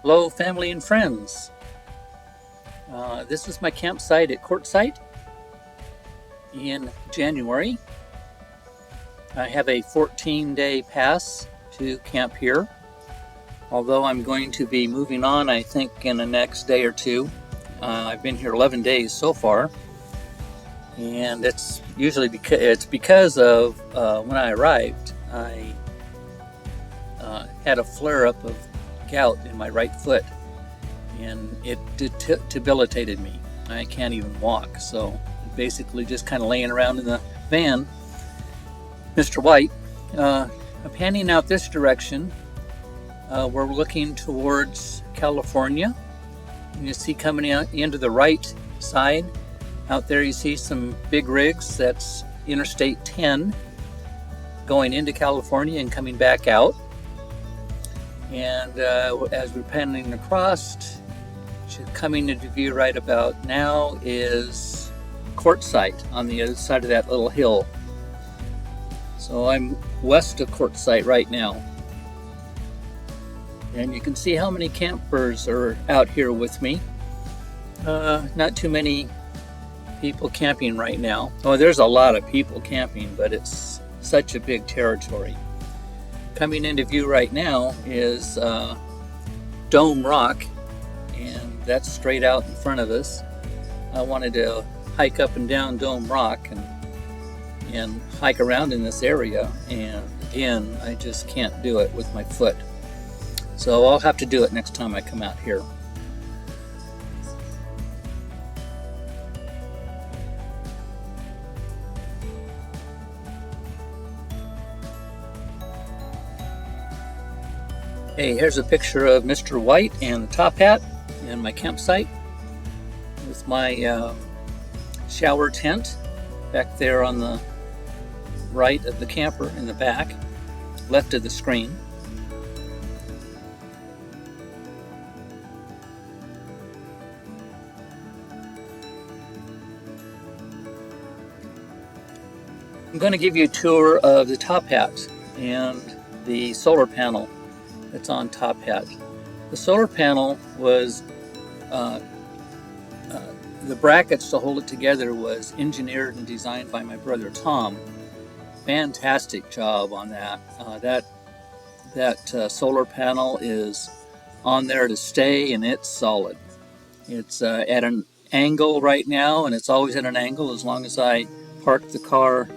Hello, family and friends. This is my campsite at Quartzsite in January. I have a 14-day pass to camp here, although I'm going to be moving on, I think, in the next day or two. I've been here 11 days so far, and it's usually because of when I arrived, I had a flare-up of gout in my right foot, and it debilitated me. I can't even walk, so basically just kind of laying around in the van. Mr. White, I'm panning out this direction. We're looking towards California. You see coming out into the right side, out there you see some big rigs. That's Interstate 10 going into California and coming back out. And as we're panning across, coming into view right about now is Quartzsite on the other side of that little hill. So I'm west of Quartzsite right now. And you can see how many campers are out here with me. Not too many people camping right now. Oh, there's a lot of people camping, but it's such a big territory. Coming into view right now is Dome Rock, and that's straight out in front of us. I wanted to hike up and down Dome Rock and hike around in this area, and again, I just can't do it with my foot. So I'll have to do it next time I come out here. Hey, here's a picture of Mr. White and the top hat and my campsite with my shower tent back there on the right of the camper in the back, left of the screen. I'm going to give you a tour of the top hat and the solar panel that's on top hat. The solar panel was the brackets to hold it together was engineered and designed by my brother Tom. Fantastic job on that. That solar panel is on there to stay, and it's solid. It's at an angle right now, and it's always at an angle as long as I park the car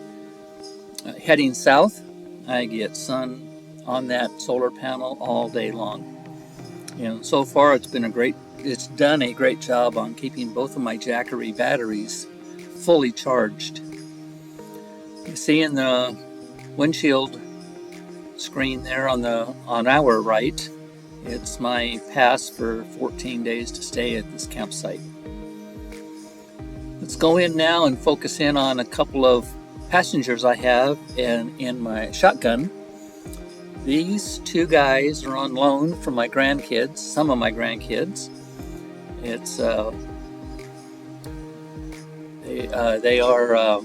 heading south. I get sun on that solar panel all day long. And so far it's done a great job on keeping both of my Jackery batteries fully charged. You see in the windshield screen there on our right, it's my pass for 14 days to stay at this campsite. Let's go in now and focus in on a couple of passengers I have in my shotgun. These two guys are on loan from my grandkids, some of my grandkids. It's they are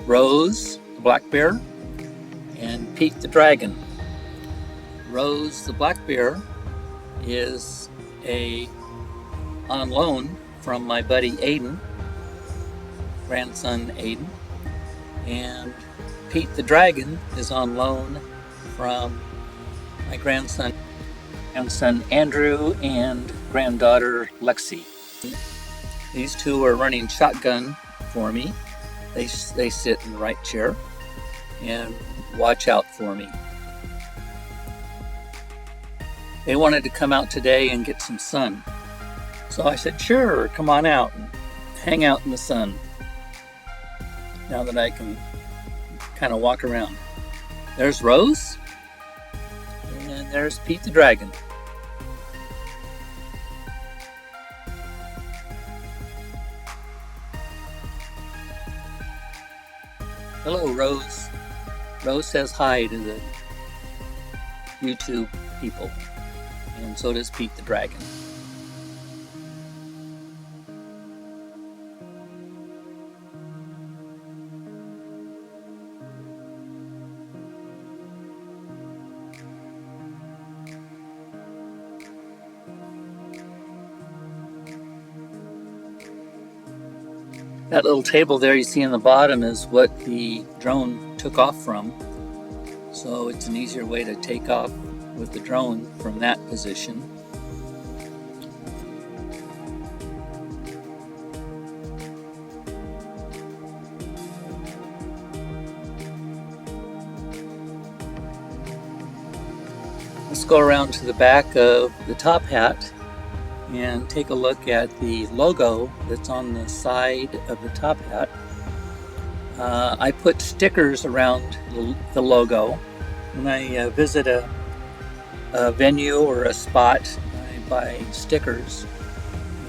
Rose, the black bear, and Pete the dragon. Rose, the black bear, is on loan from my buddy Aiden, grandson Aiden, and Pete the dragon is on loan from my grandson Andrew and granddaughter Lexi. These two are running shotgun for me. They sit in the right chair and watch out for me. They wanted to come out today and get some sun. So I said, sure, come on out and hang out in the sun. Now that I can kind of walk around. There's Rose, and there's Pete the dragon. Hello, Rose. Rose says hi to the YouTube people, and so does Pete the dragon. That little table there you see in the bottom is what the drone took off from. So it's an easier way to take off with the drone from that position. Let's go around to the back of the top hat and take a look at the logo that's on the side of the top hat. I put stickers around the logo. When I visit a venue or a spot, I buy stickers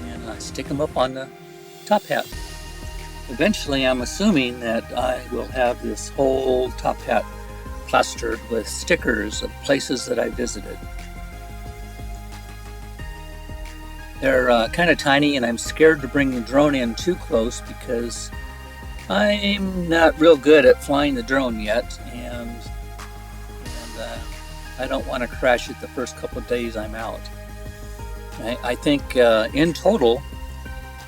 and I stick them up on the top hat. Eventually, I'm assuming that I will have this whole top hat plastered with stickers of places that I visited. They're kind of tiny, and I'm scared to bring the drone in too close because I'm not real good at flying the drone yet, and I don't want to crash it the first couple of days I'm out. I think in total,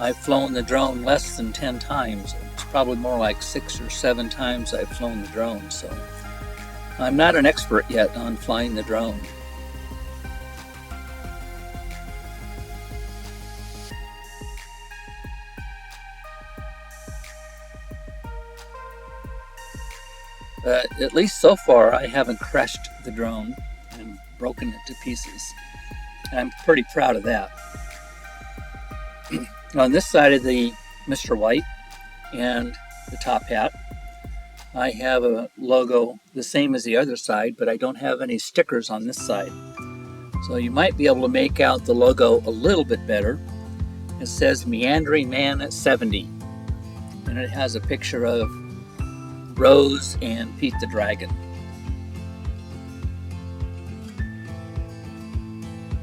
I've flown the drone less than 10 times. It's probably more like 6 or 7 times I've flown the drone, so I'm not an expert yet on flying the drone. But at least so far, I haven't crashed the drone and broken it to pieces. I'm pretty proud of that. On this side of the Mr. White and the top hat, I have a logo the same as the other side, but I don't have any stickers on this side. So you might be able to make out the logo a little bit better. It says Meandering Man at 70, and it has a picture of Rose and Pete the Dragon.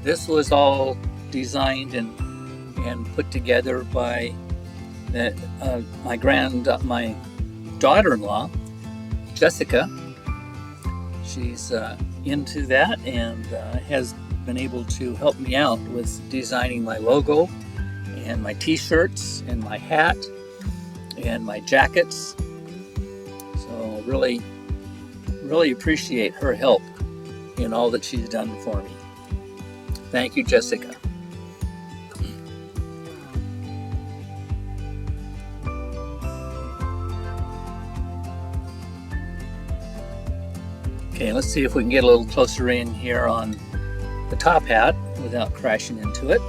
This was all designed and put together by my daughter-in-law, Jessica. She's into that and has been able to help me out with designing my logo and my t-shirts and my hat and my jackets. So really appreciate her help in all that she's done for me. Thank you, Jessica. Okay, let's see if we can get a little closer in here on the top hat without crashing into it.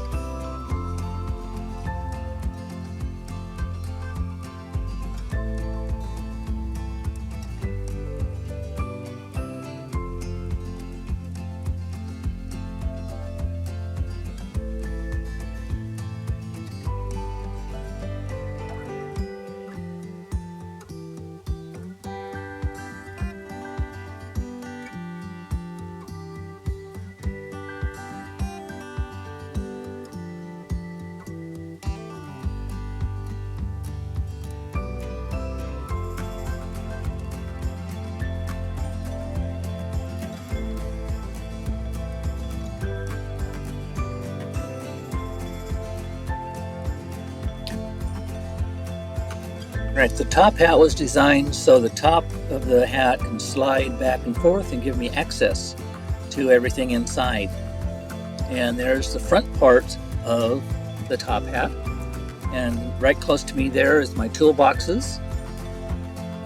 Right, the top hat was designed so the top of the hat can slide back and forth and give me access to everything inside. And there's the front part of the top hat, and right close to me there is my toolboxes.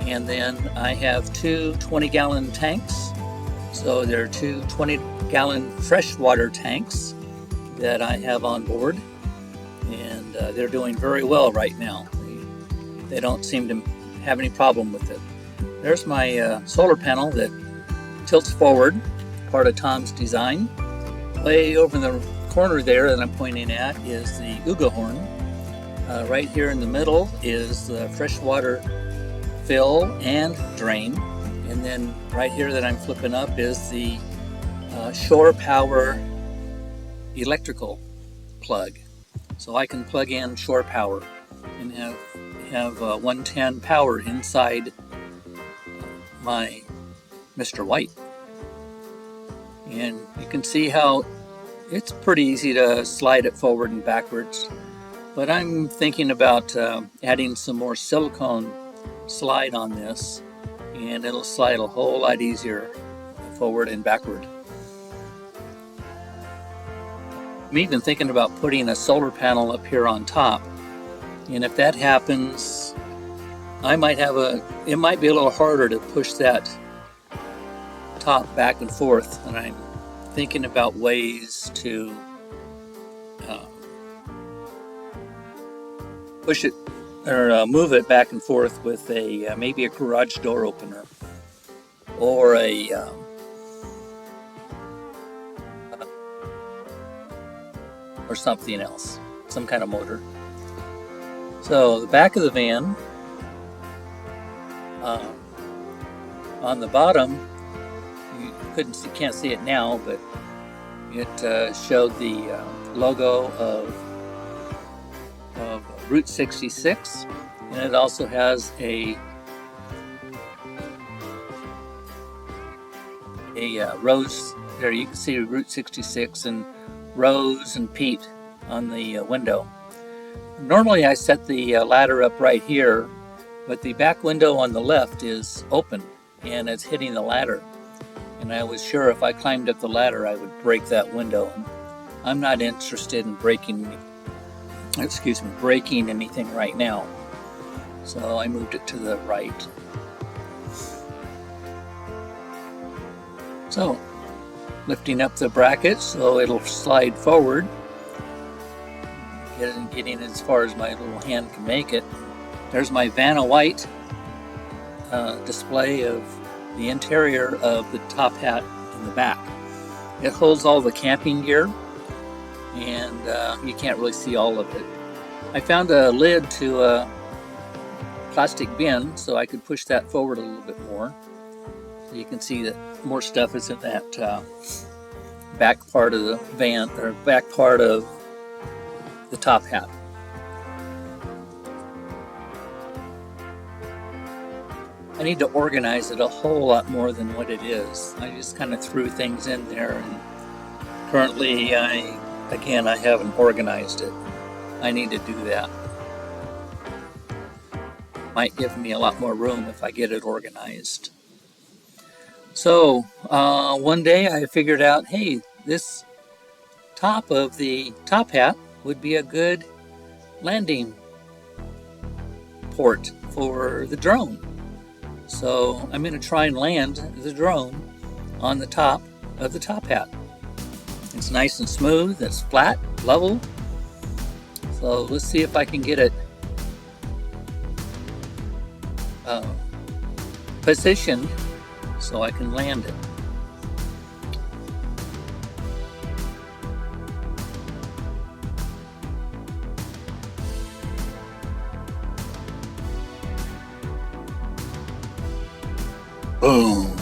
And then I have two 20-gallon tanks. So there are two 20-gallon freshwater tanks that I have on board, and they're doing very well right now. They don't seem to have any problem with it. There's my solar panel that tilts forward, part of Tom's design. Way over in the corner there that I'm pointing at is the Uga horn. Right here in the middle is the freshwater fill and drain. And then right here that I'm flipping up is the shore power electrical plug. So I can plug in shore power and have 110 power inside my Mr. White. And you can see how it's pretty easy to slide it forward and backwards. But I'm thinking about adding some more silicone slide on this, and it'll slide a whole lot easier forward and backward. I'm even thinking about putting a solar panel up here on top, and if that happens, it might be a little harder to push that top back and forth, and I'm thinking about ways to push it or move it back and forth with maybe a garage door opener or or something else, some kind of motor. So the back of the van, on the bottom, you can't see it now, but it showed the logo of Route 66, and it also has a Rose. There you can see Route 66 and Rose and Pete on the window. Normally I set the ladder up right here, but the back window on the left is open and it's hitting the ladder, and I was sure if I climbed up the ladder I would break that window. I'm not interested in breaking anything right now, so I moved it to the right. So lifting up the bracket so it'll slide forward, getting as far as my little hand can make it. There's my Vanna White display of the interior of the top hat in the back. It holds all the camping gear, and you can't really see all of it. I found a lid to a plastic bin so I could push that forward a little bit more. So you can see that more stuff is in that back part of the van, or back part of the top hat. I need to organize it a whole lot more than what it is. I just kind of threw things in there, and currently I haven't organized it. I need to do that. Might give me a lot more room if I get it organized. So one day I figured out, hey, this top of the top hat would be a good landing port for the drone. So I'm going to try and land the drone on the top of the top hat. It's nice and smooth, it's flat, level. So let's see if I can get it positioned so I can land it. Boom.